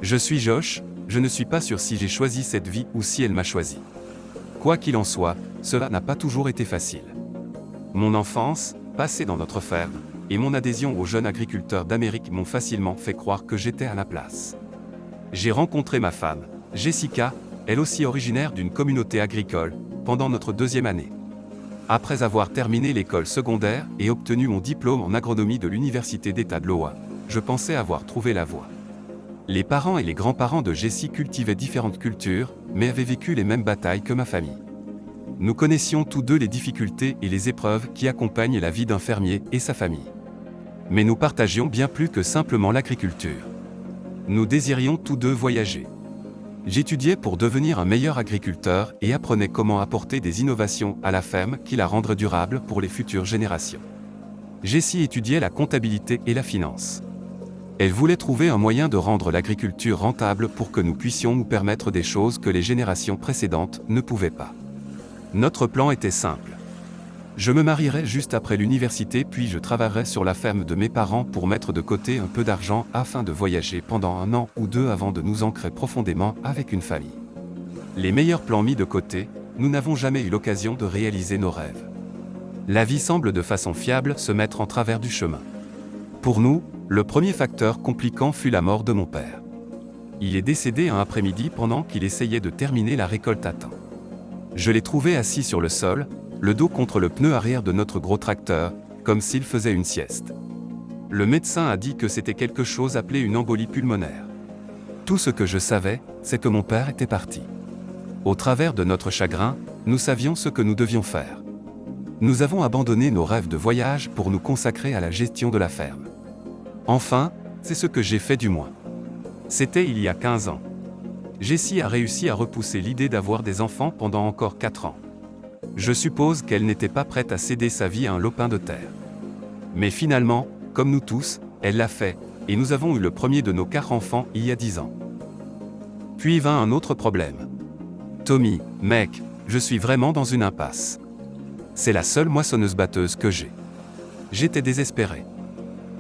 Je suis Josh, je ne suis pas sûr si j'ai choisi cette vie ou si elle m'a choisi. Quoi qu'il en soit, cela n'a pas toujours été facile. Mon enfance, passée dans notre ferme, et mon adhésion aux jeunes agriculteurs d'Amérique m'ont facilement fait croire que j'étais à la place. J'ai rencontré ma femme, Jessica, elle aussi originaire d'une communauté agricole, pendant notre 2e année. Après avoir terminé l'école secondaire et obtenu mon diplôme en agronomie de l'Université d'État de l'Iowa, je pensais avoir trouvé la voie. Les parents et les grands-parents de Jessie cultivaient différentes cultures, mais avaient vécu les mêmes batailles que ma famille. Nous connaissions tous deux les difficultés et les épreuves qui accompagnent la vie d'un fermier et sa famille. Mais nous partagions bien plus que simplement l'agriculture. Nous désirions tous deux voyager. J'étudiais pour devenir un meilleur agriculteur et apprenais comment apporter des innovations à la ferme qui la rendraient durable pour les futures générations. Jessie étudiait la comptabilité et la finance. Elle voulait trouver un moyen de rendre l'agriculture rentable pour que nous puissions nous permettre des choses que les générations précédentes ne pouvaient pas. Notre plan était simple. Je me marierais juste après l'université puis je travaillerais sur la ferme de mes parents pour mettre de côté un peu d'argent afin de voyager pendant 1 an ou 2 avant de nous ancrer profondément avec une famille. Les meilleurs plans mis de côté, nous n'avons jamais eu l'occasion de réaliser nos rêves. La vie semble de façon fiable se mettre en travers du chemin. Pour nous, le premier facteur compliquant fut la mort de mon père. Il est décédé un après-midi pendant qu'il essayait de terminer la récolte à temps. Je l'ai trouvé assis sur le sol, le dos contre le pneu arrière de notre gros tracteur, comme s'il faisait une sieste. Le médecin a dit que c'était quelque chose appelé une embolie pulmonaire. Tout ce que je savais, c'est que mon père était parti. Au travers de notre chagrin, nous savions ce que nous devions faire. Nous avons abandonné nos rêves de voyage pour nous consacrer à la gestion de la ferme. Enfin, c'est ce que j'ai fait du moins. C'était il y a 15 ans. Jessie a réussi à repousser l'idée d'avoir des enfants pendant encore 4 ans. Je suppose qu'elle n'était pas prête à céder sa vie à un lopin de terre. Mais finalement, comme nous tous, elle l'a fait, et nous avons eu le premier de nos 4 enfants il y a 10 ans. Puis vint un autre problème. Tommy, mec, je suis vraiment dans une impasse. C'est la seule moissonneuse-batteuse que j'ai. J'étais désespéré.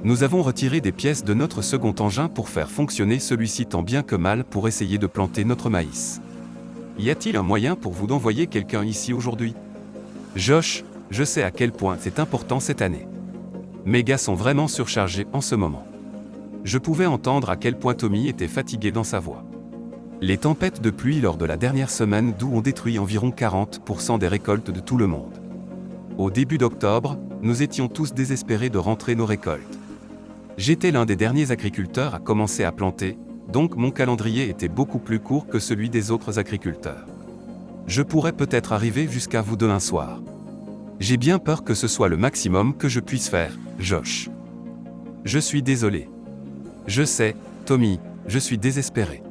Nous avons retiré des pièces de notre second engin pour faire fonctionner celui-ci tant bien que mal pour essayer de planter notre maïs. Y a-t-il un moyen pour vous d'envoyer quelqu'un ici aujourd'hui? Josh, je sais à quel point c'est important cette année. Mes gars sont vraiment surchargés en ce moment. Je pouvais entendre à quel point Tommy était fatigué dans sa voix. Les tempêtes de pluie lors de la dernière semaine d'août ont détruit environ 40% des récoltes de tout le monde. Au début d'octobre, nous étions tous désespérés de rentrer nos récoltes. J'étais l'un des derniers agriculteurs à commencer à planter, donc mon calendrier était beaucoup plus court que celui des autres agriculteurs. Je pourrais peut-être arriver jusqu'à vous demain soir. J'ai bien peur que ce soit le maximum que je puisse faire, Josh. Je suis désolé. Je sais, Tommy, je suis désespéré.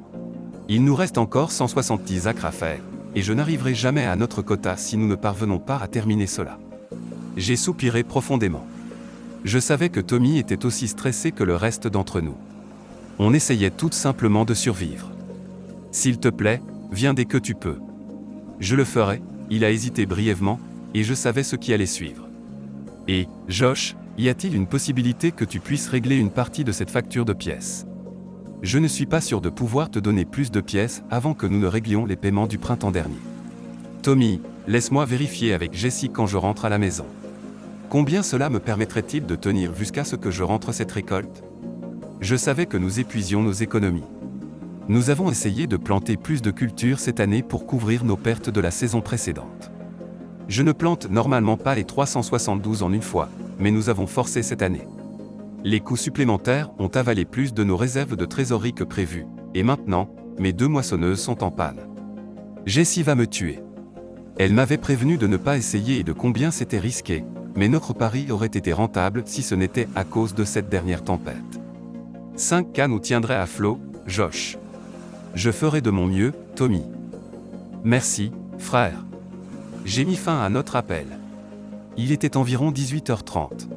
Il nous reste encore 170 acres à faire, et je n'arriverai jamais à notre quota si nous ne parvenons pas à terminer cela. J'ai soupiré profondément. Je savais que Tommy était aussi stressé que le reste d'entre nous. On essayait tout simplement de survivre. S'il te plaît, viens dès que tu peux. Je le ferai, il a hésité brièvement, et je savais ce qui allait suivre. Et, Josh, y a-t-il une possibilité que tu puisses régler une partie de cette facture de pièces? Je ne suis pas sûr de pouvoir te donner plus de pièces avant que nous ne réglions les paiements du printemps dernier. Tommy, laisse-moi vérifier avec Jessie quand je rentre à la maison. Combien cela me permettrait-il de tenir jusqu'à ce que je rentre cette récolte? Je savais que nous épuisions nos économies. Nous avons essayé de planter plus de cultures cette année pour couvrir nos pertes de la saison précédente. Je ne plante normalement pas les 372 en une fois, mais nous avons forcé cette année. Les coûts supplémentaires ont avalé plus de nos réserves de trésorerie que prévu, et maintenant, mes 2 moissonneuses sont en panne. Jessie va me tuer. Elle m'avait prévenu de ne pas essayer et de combien c'était risqué, mais notre pari aurait été rentable si ce n'était à cause de cette dernière tempête. 5K nous tiendrait à flot, Josh. Je ferai de mon mieux, Tommy. Merci, frère. J'ai mis fin à notre appel. Il était environ 18h30.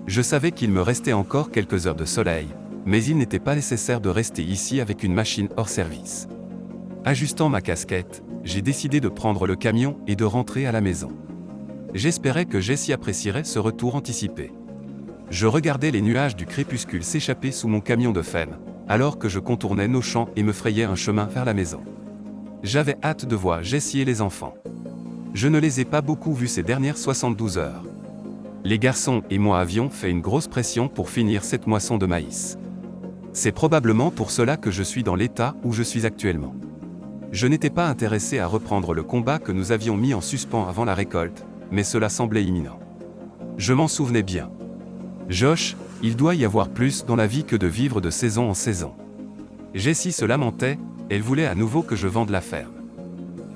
Je savais qu'il me restait encore quelques heures de soleil, mais il n'était pas nécessaire de rester ici avec une machine hors service. Ajustant ma casquette, j'ai décidé de prendre le camion et de rentrer à la maison. J'espérais que Jessie apprécierait ce retour anticipé. Je regardais les nuages du crépuscule s'échapper sous mon camion de ferme, alors que je contournais nos champs et me frayais un chemin vers la maison. J'avais hâte de voir Jessie et les enfants. Je ne les ai pas beaucoup vus ces dernières 72 heures. Les garçons et moi avions fait une grosse pression pour finir cette moisson de maïs. C'est probablement pour cela que je suis dans l'état où je suis actuellement. Je n'étais pas intéressé à reprendre le combat que nous avions mis en suspens avant la récolte, mais cela semblait imminent. Je m'en souvenais bien. Josh, il doit y avoir plus dans la vie que de vivre de saison en saison. Jessie se lamentait, elle voulait à nouveau que je vende la ferme.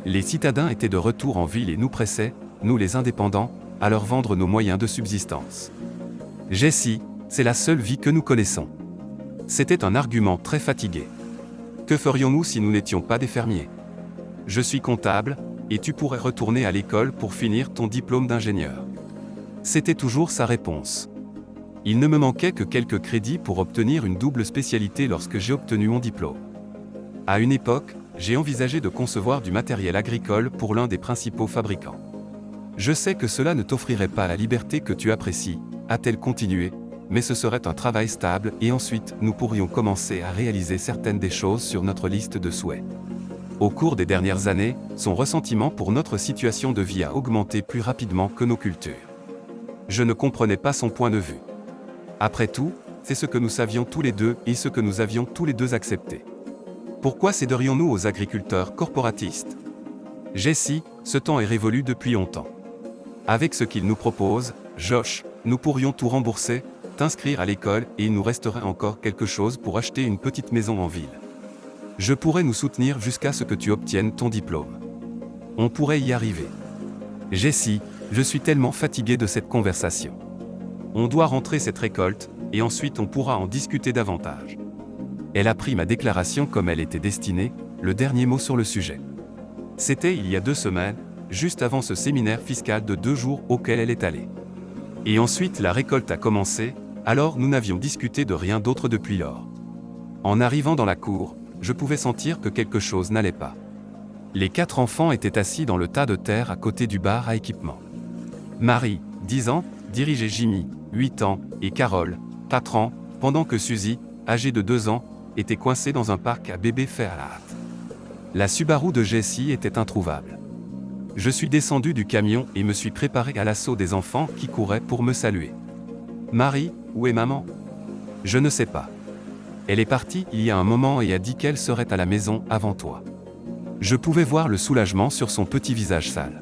Les citadins étaient de retour en ville et nous pressaient, nous les indépendants, à leur vendre nos moyens de subsistance. Jessie, c'est la seule vie que nous connaissons. C'était un argument très fatigué. Que ferions-nous si nous n'étions pas des fermiers? Je suis comptable, et tu pourrais retourner à l'école pour finir ton diplôme d'ingénieur. C'était toujours sa réponse. Il ne me manquait que quelques crédits pour obtenir une double spécialité lorsque j'ai obtenu mon diplôme. À une époque, j'ai envisagé de concevoir du matériel agricole pour l'un des principaux fabricants. Je sais que cela ne t'offrirait pas la liberté que tu apprécies, a-t-elle continué, mais ce serait un travail stable et ensuite nous pourrions commencer à réaliser certaines des choses sur notre liste de souhaits. Au cours des dernières années, son ressentiment pour notre situation de vie a augmenté plus rapidement que nos cultures. Je ne comprenais pas son point de vue. Après tout, c'est ce que nous savions tous les deux et ce que nous avions tous les deux accepté. Pourquoi céderions-nous aux agriculteurs corporatistes? Jessie, ce temps est révolu depuis longtemps. Avec ce qu'ils nous proposent, Josh, nous pourrions tout rembourser, t'inscrire à l'école et il nous resterait encore quelque chose pour acheter une petite maison en ville. Je pourrais nous soutenir jusqu'à ce que tu obtiennes ton diplôme. On pourrait y arriver. Jessie, je suis tellement fatigué de cette conversation. On doit rentrer cette récolte, et ensuite on pourra en discuter davantage. Elle a pris ma déclaration comme elle était destinée, le dernier mot sur le sujet. C'était il y a 2 semaines, juste avant ce séminaire fiscal de 2 jours auquel elle est allée. Et ensuite la récolte a commencé, alors nous n'avions discuté de rien d'autre depuis lors. En arrivant dans la cour, je pouvais sentir que quelque chose n'allait pas. Les 4 enfants étaient assis dans le tas de terre à côté du bar à équipement. Marie, 10 ans, dirigeait Jimmy, 8 ans, et Carole, 4 ans, pendant que Suzy, âgée de 2 ans, était coincée dans un parc à bébés fait à la hâte. La Subaru de Jessie était introuvable. Je suis descendu du camion et me suis préparé à l'assaut des enfants qui couraient pour me saluer. Marie, où est maman? Je ne sais pas. Elle est partie il y a un moment et a dit qu'elle serait à la maison avant toi. Je pouvais voir le soulagement sur son petit visage sale.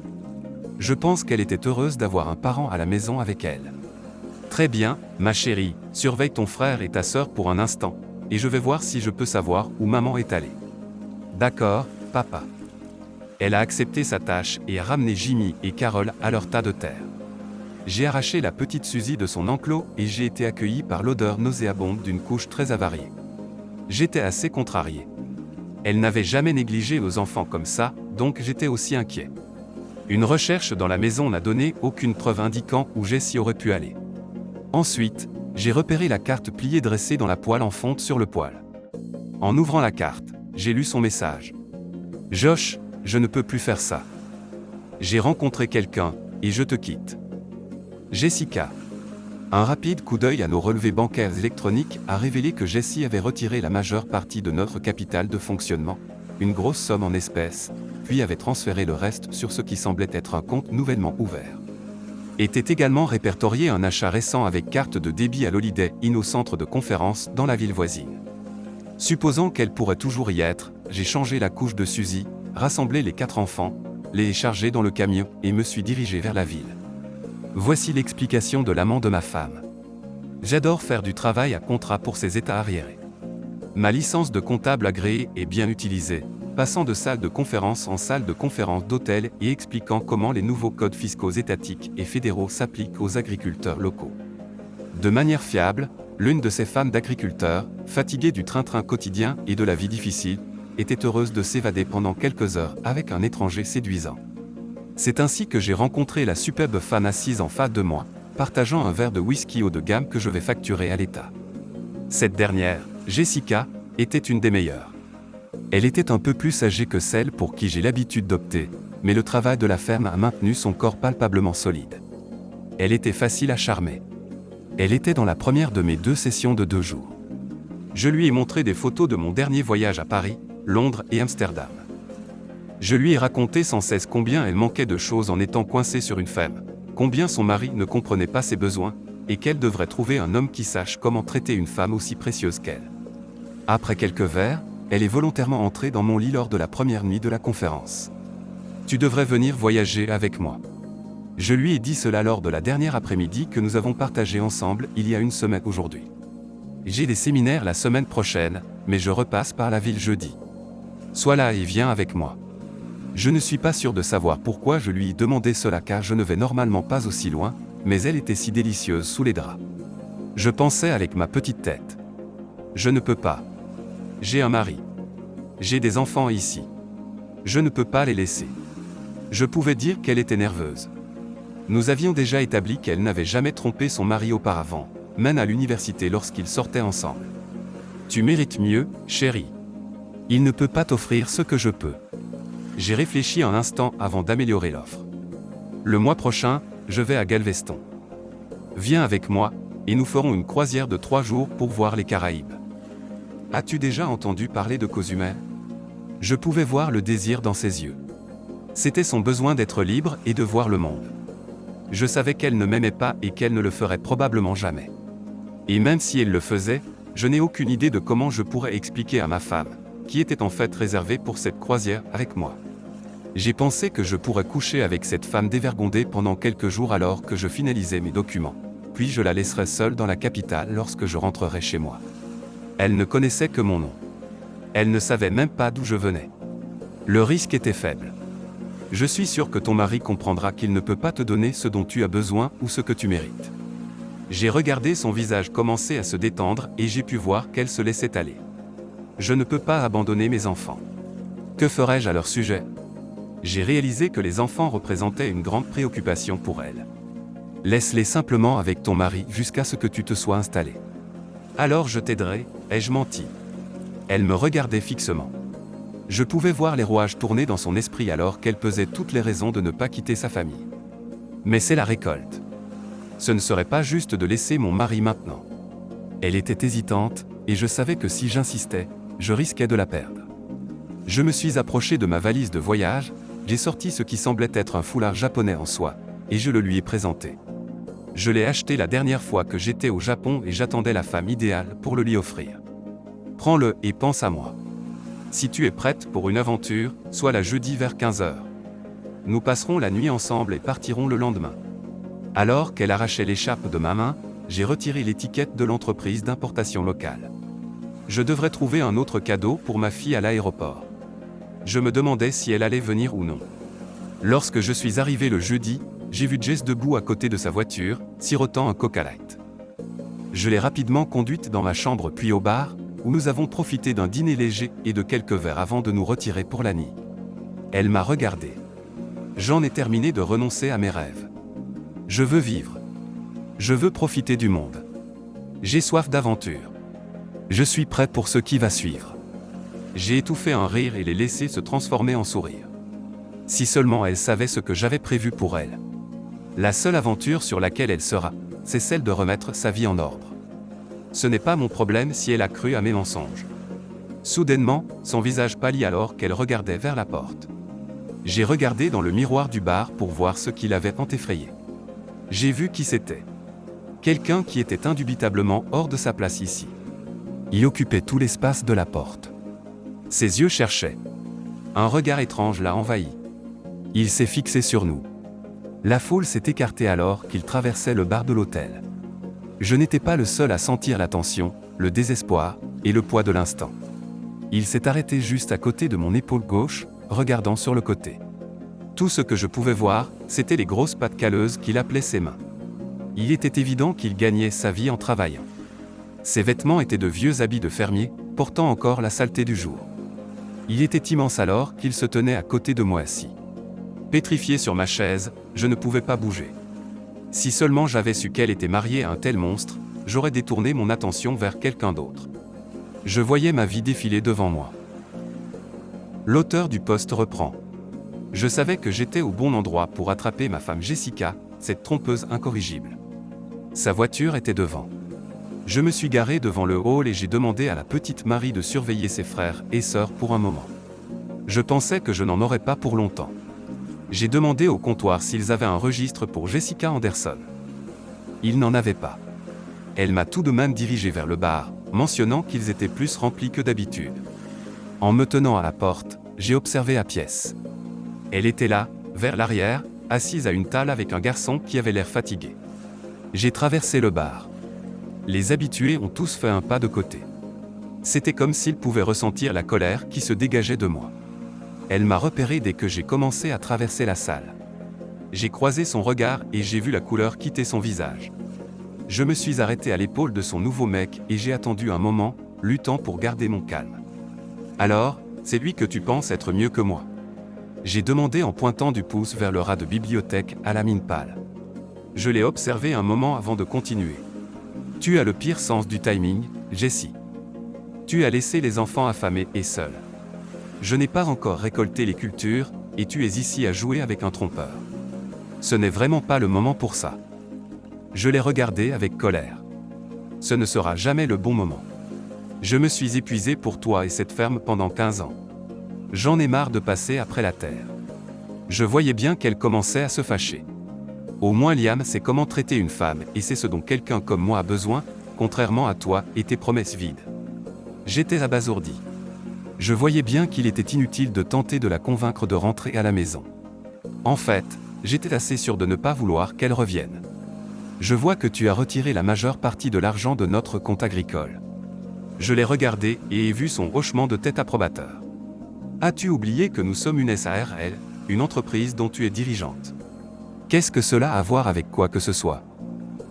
Je pense qu'elle était heureuse d'avoir un parent à la maison avec elle. Très bien, ma chérie, surveille ton frère et ta sœur pour un instant, et je vais voir si je peux savoir où maman est allée. D'accord, papa. Elle a accepté sa tâche et a ramené Jimmy et Carole à leur tas de terre. J'ai arraché la petite Suzy de son enclos et j'ai été accueilli par l'odeur nauséabonde d'une couche très avariée. J'étais assez contrarié. Elle n'avait jamais négligé nos enfants comme ça, donc j'étais aussi inquiet. Une recherche dans la maison n'a donné aucune preuve indiquant où Jessie aurait pu aller. Ensuite, j'ai repéré la carte pliée dressée dans la poêle en fonte sur le poêle. En ouvrant la carte, j'ai lu son message. Josh, je ne peux plus faire ça. J'ai rencontré quelqu'un, et je te quitte. Jessica. Un rapide coup d'œil à nos relevés bancaires électroniques a révélé que Jessie avait retiré la majeure partie de notre capital de fonctionnement, une grosse somme en espèces, puis avait transféré le reste sur ce qui semblait être un compte nouvellement ouvert. Était également répertorié un achat récent avec carte de débit à l'Holiday Inn au centre de conférence dans la ville voisine. Supposant qu'elle pourrait toujours y être, j'ai changé la couche de Suzy, rassemblé les 4 enfants, les chargé dans le camion et me suis dirigé vers la ville. Voici l'explication de l'amant de ma femme. J'adore faire du travail à contrat pour ces états arriérés. Ma licence de comptable agréé est bien utilisée, passant de salle de conférence en salle de conférence d'hôtel et expliquant comment les nouveaux codes fiscaux étatiques et fédéraux s'appliquent aux agriculteurs locaux. De manière fiable, l'une de ces femmes d'agriculteurs, fatiguée du train-train quotidien et de la vie difficile, était heureuse de s'évader pendant quelques heures avec un étranger séduisant. C'est ainsi que j'ai rencontré la superbe femme assise en face de moi, partageant un verre de whisky haut de gamme que je vais facturer à l'État. Cette dernière, Jessica, était une des meilleures. Elle était un peu plus âgée que celle pour qui j'ai l'habitude d'opter, mais le travail de la ferme a maintenu son corps palpablement solide. Elle était facile à charmer. Elle était dans la première de mes 2 sessions de 2 jours. Je lui ai montré des photos de mon dernier voyage à Paris, Londres et Amsterdam. Je lui ai raconté sans cesse combien elle manquait de choses en étant coincée sur une femme, combien son mari ne comprenait pas ses besoins, et qu'elle devrait trouver un homme qui sache comment traiter une femme aussi précieuse qu'elle. Après quelques verres, elle est volontairement entrée dans mon lit lors de la première nuit de la conférence. Tu devrais venir voyager avec moi. Je lui ai dit cela lors de la dernière après-midi que nous avons partagé ensemble il y a une semaine aujourd'hui. J'ai des séminaires la semaine prochaine, mais je repasse par la ville jeudi. Sois là et viens avec moi. Je ne suis pas sûr de savoir pourquoi je lui ai demandé cela car je ne vais normalement pas aussi loin, mais elle était si délicieuse sous les draps. Je pensais avec ma petite tête. Je ne peux pas. J'ai un mari. J'ai des enfants ici. Je ne peux pas les laisser. Je pouvais dire qu'elle était nerveuse. Nous avions déjà établi qu'elle n'avait jamais trompé son mari auparavant, même à l'université lorsqu'ils sortaient ensemble. Tu mérites mieux, chérie. Il ne peut pas t'offrir ce que je peux. J'ai réfléchi un instant avant d'améliorer l'offre. Le mois prochain, je vais à Galveston. Viens avec moi, et nous ferons une croisière de 3 jours pour voir les Caraïbes. As-tu déjà entendu parler de Cozumel ? Je pouvais voir le désir dans ses yeux. C'était son besoin d'être libre et de voir le monde. Je savais qu'elle ne m'aimait pas et qu'elle ne le ferait probablement jamais. Et même si elle le faisait, je n'ai aucune idée de comment je pourrais expliquer à ma femme, qui était en fait réservée pour cette croisière avec moi. J'ai pensé que je pourrais coucher avec cette femme dévergondée pendant quelques jours alors que je finalisais mes documents, puis je la laisserais seule dans la capitale lorsque je rentrerai chez moi. Elle ne connaissait que mon nom. Elle ne savait même pas d'où je venais. Le risque était faible. Je suis sûr que ton mari comprendra qu'il ne peut pas te donner ce dont tu as besoin ou ce que tu mérites. J'ai regardé son visage commencer à se détendre et j'ai pu voir qu'elle se laissait aller. Je ne peux pas abandonner mes enfants. Que ferais-je à leur sujet ? J'ai réalisé que les enfants représentaient une grande préoccupation pour elle. Laisse-les simplement avec ton mari jusqu'à ce que tu te sois installé. Alors je t'aiderai, ai-je menti ? Elle me regardait fixement. Je pouvais voir les rouages tourner dans son esprit alors qu'elle pesait toutes les raisons de ne pas quitter sa famille. Mais c'est la récolte. Ce ne serait pas juste de laisser mon mari maintenant. Elle était hésitante, et je savais que si j'insistais, je risquais de la perdre. Je me suis approché de ma valise de voyage, j'ai sorti ce qui semblait être un foulard japonais en soie, et je le lui ai présenté. Je l'ai acheté la dernière fois que j'étais au Japon et j'attendais la femme idéale pour le lui offrir. Prends-le et pense à moi. Si tu es prête pour une aventure, sois là jeudi vers 15h. Nous passerons la nuit ensemble et partirons le lendemain. Alors qu'elle arrachait l'écharpe de ma main, j'ai retiré l'étiquette de l'entreprise d'importation locale. Je devrais trouver un autre cadeau pour ma fille à l'aéroport. Je me demandais si elle allait venir ou non. Lorsque je suis arrivé le jeudi, j'ai vu Jess debout à côté de sa voiture, sirotant un Coca Light. Je l'ai rapidement conduite dans ma chambre puis au bar, où nous avons profité d'un dîner léger et de quelques verres avant de nous retirer pour la nuit. Elle m'a regardé. J'en ai terminé de renoncer à mes rêves. Je veux vivre. Je veux profiter du monde. J'ai soif d'aventure. Je suis prêt pour ce qui va suivre. J'ai étouffé un rire et l'ai laissé se transformer en sourire. Si seulement elle savait ce que j'avais prévu pour elle. La seule aventure sur laquelle elle sera, c'est celle de remettre sa vie en ordre. Ce n'est pas mon problème si elle a cru à mes mensonges. Soudainement, son visage pâlit alors qu'elle regardait vers la porte. J'ai regardé dans le miroir du bar pour voir ce qui l'avait tant effrayé. J'ai vu qui c'était. Quelqu'un qui était indubitablement hors de sa place ici. Il occupait tout l'espace de la porte. Ses yeux cherchaient. Un regard étrange l'a envahi. Il s'est fixé sur nous. La foule s'est écartée alors qu'il traversait le bar de l'hôtel. Je n'étais pas le seul à sentir la tension, le désespoir et le poids de l'instant. Il s'est arrêté juste à côté de mon épaule gauche, regardant sur le côté. Tout ce que je pouvais voir, c'était les grosses pattes calleuses qu'il appelait ses mains. Il était évident qu'il gagnait sa vie en travaillant. Ses vêtements étaient de vieux habits de fermier, portant encore la saleté du jour. Il était immense alors qu'il se tenait à côté de moi assis. Pétrifié sur ma chaise, je ne pouvais pas bouger. Si seulement j'avais su qu'elle était mariée à un tel monstre, j'aurais détourné mon attention vers quelqu'un d'autre. Je voyais ma vie défiler devant moi. L'auteur du post reprend. Je savais que j'étais au bon endroit pour attraper ma femme Jessica, cette trompeuse incorrigible. Sa voiture était devant. Je me suis garé devant le hall et j'ai demandé à la petite Marie de surveiller ses frères et sœurs pour un moment. Je pensais que je n'en aurais pas pour longtemps. J'ai demandé au comptoir s'ils avaient un registre pour Jessica Anderson. Ils n'en avaient pas. Elle m'a tout de même dirigé vers le bar, mentionnant qu'ils étaient plus remplis que d'habitude. En me tenant à la porte, j'ai observé la pièce. Elle était là, vers l'arrière, assise à une table avec un garçon qui avait l'air fatigué. J'ai traversé le bar. Les habitués ont tous fait un pas de côté. C'était comme s'ils pouvaient ressentir la colère qui se dégageait de moi. Elle m'a repéré dès que j'ai commencé à traverser la salle. J'ai croisé son regard et j'ai vu la couleur quitter son visage. Je me suis arrêté à l'épaule de son nouveau mec et j'ai attendu un moment, luttant pour garder mon calme. Alors, c'est lui que tu penses être mieux que moi? J'ai demandé en pointant du pouce vers le rat de bibliothèque à la mine pâle. Je l'ai observé un moment avant de continuer. Tu as le pire sens du timing, Jessie. Tu as laissé les enfants affamés et seuls. Je n'ai pas encore récolté les cultures, et tu es ici à jouer avec un trompeur. Ce n'est vraiment pas le moment pour ça. Je l'ai regardé avec colère. Ce ne sera jamais le bon moment. Je me suis épuisé pour toi et cette ferme pendant 15 ans. J'en ai marre de passer après la terre. Je voyais bien qu'elle commençait à se fâcher. Au moins Liam sait comment traiter une femme et c'est ce dont quelqu'un comme moi a besoin, contrairement à toi et tes promesses vides. J'étais abasourdi. Je voyais bien qu'il était inutile de tenter de la convaincre de rentrer à la maison. En fait, j'étais assez sûr de ne pas vouloir qu'elle revienne. Je vois que tu as retiré la majeure partie de l'argent de notre compte agricole. Je l'ai regardé et ai vu son hochement de tête approbateur. As-tu oublié que nous sommes une SARL, une entreprise dont tu es dirigeante? Qu'est-ce que cela a à voir avec quoi que ce soit?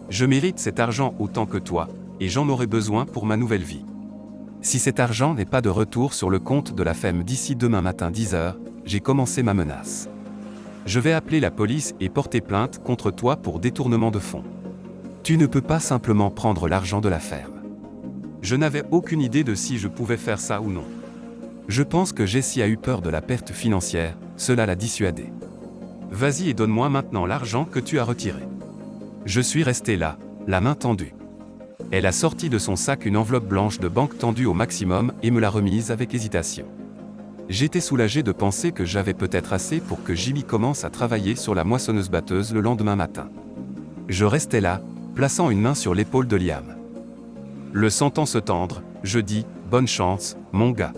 Je mérite cet argent autant que toi, et j'en aurai besoin pour ma nouvelle vie. Si cet argent n'est pas de retour sur le compte de la ferme d'ici demain matin 10h, j'ai commencé ma menace. Je vais appeler la police et porter plainte contre toi pour détournement de fonds. Tu ne peux pas simplement prendre l'argent de la ferme. Je n'avais aucune idée de si je pouvais faire ça ou non. Je pense que Jessie a eu peur de la perte financière, cela l'a dissuadée. Vas-y et donne-moi maintenant l'argent que tu as retiré. Je suis resté là, la main tendue. Elle a sorti de son sac une enveloppe blanche de banque tendue au maximum et me l'a remise avec hésitation. J'étais soulagé de penser que j'avais peut-être assez pour que Jimmy commence à travailler sur la moissonneuse-batteuse le lendemain matin. Je restais là, plaçant une main sur l'épaule de Liam. Le sentant se tendre, je dis « Bonne chance, mon gars.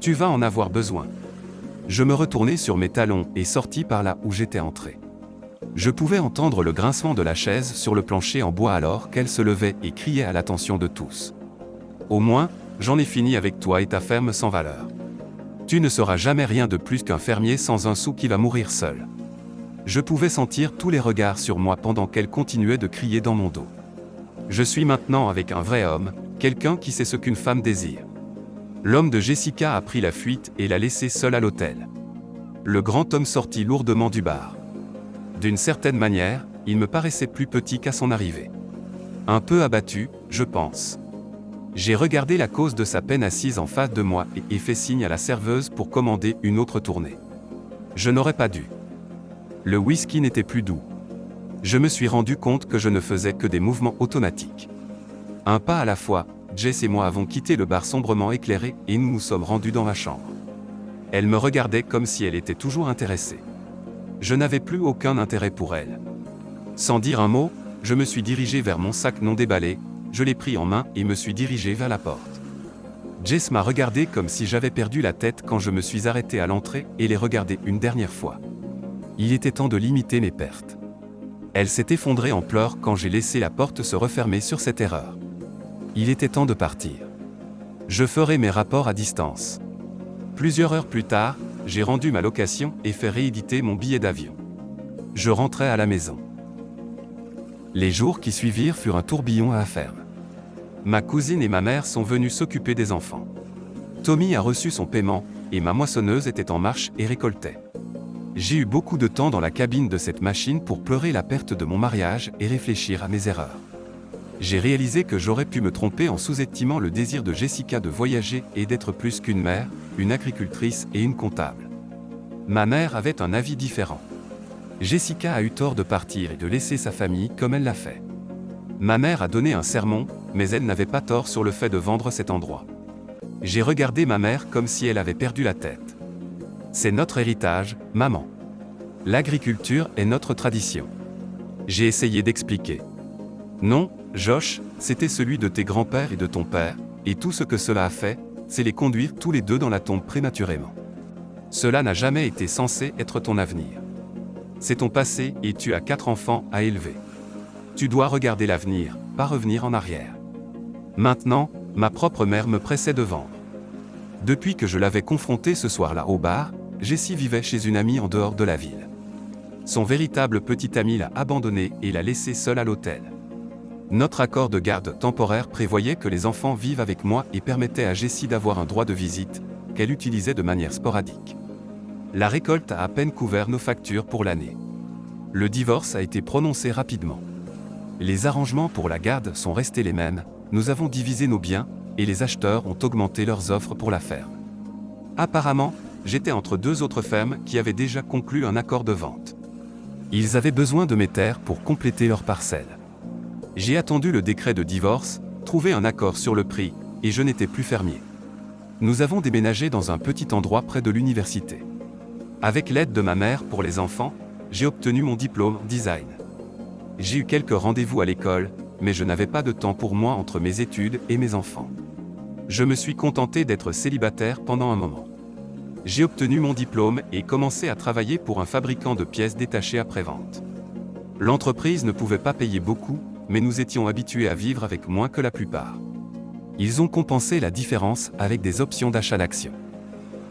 Tu vas en avoir besoin. » Je me retournai sur mes talons et sortis par là où j'étais entré. Je pouvais entendre le grincement de la chaise sur le plancher en bois alors qu'elle se levait et criait à l'attention de tous. Au moins, j'en ai fini avec toi et ta ferme sans valeur. Tu ne seras jamais rien de plus qu'un fermier sans un sou qui va mourir seul. Je pouvais sentir tous les regards sur moi pendant qu'elle continuait de crier dans mon dos. Je suis maintenant avec un vrai homme, quelqu'un qui sait ce qu'une femme désire. L'homme de Jessica a pris la fuite et l'a laissée seule à l'hôtel. Le grand homme sortit lourdement du bar. D'une certaine manière, il me paraissait plus petit qu'à son arrivée. Un peu abattu, je pense. J'ai regardé la cause de sa peine assise en face de moi et fait signe à la serveuse pour commander une autre tournée. Je n'aurais pas dû. Le whisky n'était plus doux. Je me suis rendu compte que je ne faisais que des mouvements automatiques. Un pas à la fois, Jess et moi avons quitté le bar sombrement éclairé et nous nous sommes rendus dans ma chambre. Elle me regardait comme si elle était toujours intéressée. Je n'avais plus aucun intérêt pour elle. Sans dire un mot, je me suis dirigé vers mon sac non déballé, je l'ai pris en main et me suis dirigé vers la porte. Jess m'a regardé comme si j'avais perdu la tête quand je me suis arrêté à l'entrée et l'ai regardé une dernière fois. Il était temps de limiter mes pertes. Elle s'est effondrée en pleurs quand j'ai laissé la porte se refermer sur cette erreur. Il était temps de partir. Je ferai mes rapports à distance. Plusieurs heures plus tard, j'ai rendu ma location et fait rééditer mon billet d'avion. Je rentrai à la maison. Les jours qui suivirent furent un tourbillon à la ferme. Ma cousine et ma mère sont venues s'occuper des enfants. Tommy a reçu son paiement, et ma moissonneuse était en marche et récoltait. J'ai eu beaucoup de temps dans la cabine de cette machine pour pleurer la perte de mon mariage et réfléchir à mes erreurs. J'ai réalisé que j'aurais pu me tromper en sous-estimant le désir de Jessica de voyager et d'être plus qu'une mère, une agricultrice et une comptable. Ma mère avait un avis différent. Jessica a eu tort de partir et de laisser sa famille comme elle l'a fait. Ma mère a donné un sermon, mais elle n'avait pas tort sur le fait de vendre cet endroit. J'ai regardé ma mère comme si elle avait perdu la tête. C'est notre héritage, maman. L'agriculture est notre tradition. J'ai essayé d'expliquer. Non, Josh, c'était celui de tes grands-pères et de ton père, et tout ce que cela a fait, c'est les conduire tous les deux dans la tombe prématurément. Cela n'a jamais été censé être ton avenir. C'est ton passé et tu as 4 enfants à élever. Tu dois regarder l'avenir, pas revenir en arrière. Maintenant, ma propre mère me pressait de vendre. Depuis que je l'avais confrontée ce soir-là au bar, Jessie vivait chez une amie en dehors de la ville. Son véritable petit ami l'a abandonnée et l'a laissée seule à l'hôtel. Notre accord de garde temporaire prévoyait que les enfants vivent avec moi et permettait à Jessie d'avoir un droit de visite, qu'elle utilisait de manière sporadique. La récolte a à peine couvert nos factures pour l'année. Le divorce a été prononcé rapidement. Les arrangements pour la garde sont restés les mêmes, nous avons divisé nos biens, et les acheteurs ont augmenté leurs offres pour la ferme. Apparemment, j'étais entre 2 autres fermes qui avaient déjà conclu un accord de vente. Ils avaient besoin de mes terres pour compléter leurs parcelles. J'ai attendu le décret de divorce, trouvé un accord sur le prix, et je n'étais plus fermier. Nous avons déménagé dans un petit endroit près de l'université. Avec l'aide de ma mère pour les enfants, j'ai obtenu mon diplôme en design. J'ai eu quelques rendez-vous à l'école, mais je n'avais pas de temps pour moi entre mes études et mes enfants. Je me suis contenté d'être célibataire pendant un moment. J'ai obtenu mon diplôme et commencé à travailler pour un fabricant de pièces détachées après-vente. L'entreprise ne pouvait pas payer beaucoup, mais nous étions habitués à vivre avec moins que la plupart. Ils ont compensé la différence avec des options d'achat d'actions.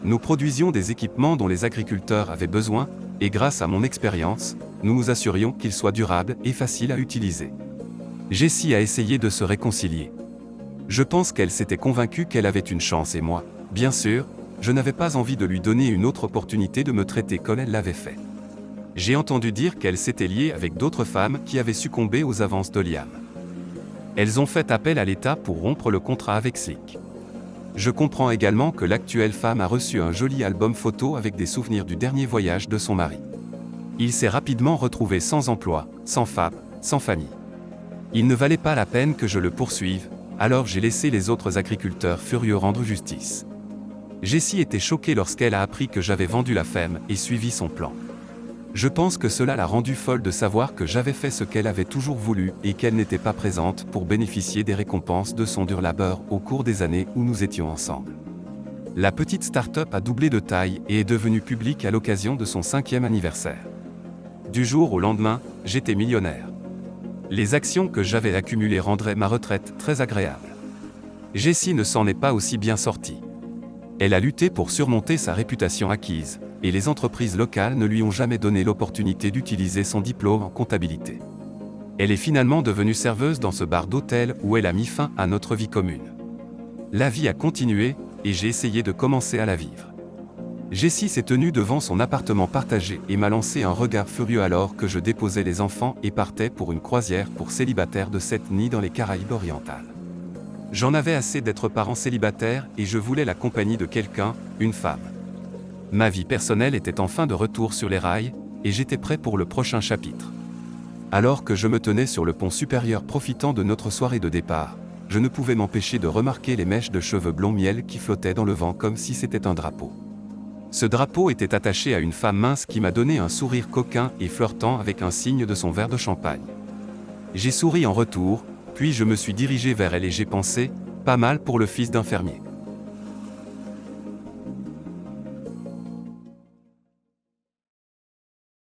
Nous produisions des équipements dont les agriculteurs avaient besoin, et grâce à mon expérience, nous nous assurions qu'ils soient durables et faciles à utiliser. Jessie a essayé de se réconcilier. Je pense qu'elle s'était convaincue qu'elle avait une chance et moi, bien sûr, je n'avais pas envie de lui donner une autre opportunité de me traiter comme elle l'avait fait. J'ai entendu dire qu'elle s'était liée avec d'autres femmes qui avaient succombé aux avances de Liam. Elles ont fait appel à l'État pour rompre le contrat avec Slick. Je comprends également que l'actuelle femme a reçu un joli album photo avec des souvenirs du dernier voyage de son mari. Il s'est rapidement retrouvé sans emploi, sans femme, sans famille. Il ne valait pas la peine que je le poursuive, alors j'ai laissé les autres agriculteurs furieux rendre justice. Jessie était choquée lorsqu'elle a appris que j'avais vendu la ferme et suivi son plan. Je pense que cela l'a rendue folle de savoir que j'avais fait ce qu'elle avait toujours voulu et qu'elle n'était pas présente pour bénéficier des récompenses de son dur labeur au cours des années où nous étions ensemble. La petite start-up a doublé de taille et est devenue publique à l'occasion de son 5e anniversaire. Du jour au lendemain, j'étais millionnaire. Les actions que j'avais accumulées rendraient ma retraite très agréable. Jessie ne s'en est pas aussi bien sortie. Elle a lutté pour surmonter sa réputation acquise, et les entreprises locales ne lui ont jamais donné l'opportunité d'utiliser son diplôme en comptabilité. Elle est finalement devenue serveuse dans ce bar d'hôtel où elle a mis fin à notre vie commune. La vie a continué, et j'ai essayé de commencer à la vivre. Jessie s'est tenue devant son appartement partagé et m'a lancé un regard furieux alors que je déposais les enfants et partais pour une croisière pour célibataires de 7 nids dans les Caraïbes orientales. J'en avais assez d'être parent célibataire et je voulais la compagnie de quelqu'un, une femme. Ma vie personnelle était enfin de retour sur les rails, et j'étais prêt pour le prochain chapitre. Alors que je me tenais sur le pont supérieur profitant de notre soirée de départ, je ne pouvais m'empêcher de remarquer les mèches de cheveux blond miel qui flottaient dans le vent comme si c'était un drapeau. Ce drapeau était attaché à une femme mince qui m'a donné un sourire coquin et flirtant avec un signe de son verre de champagne. J'ai souri en retour, puis je me suis dirigé vers elle et j'ai pensé, pas mal pour le fils d'un fermier.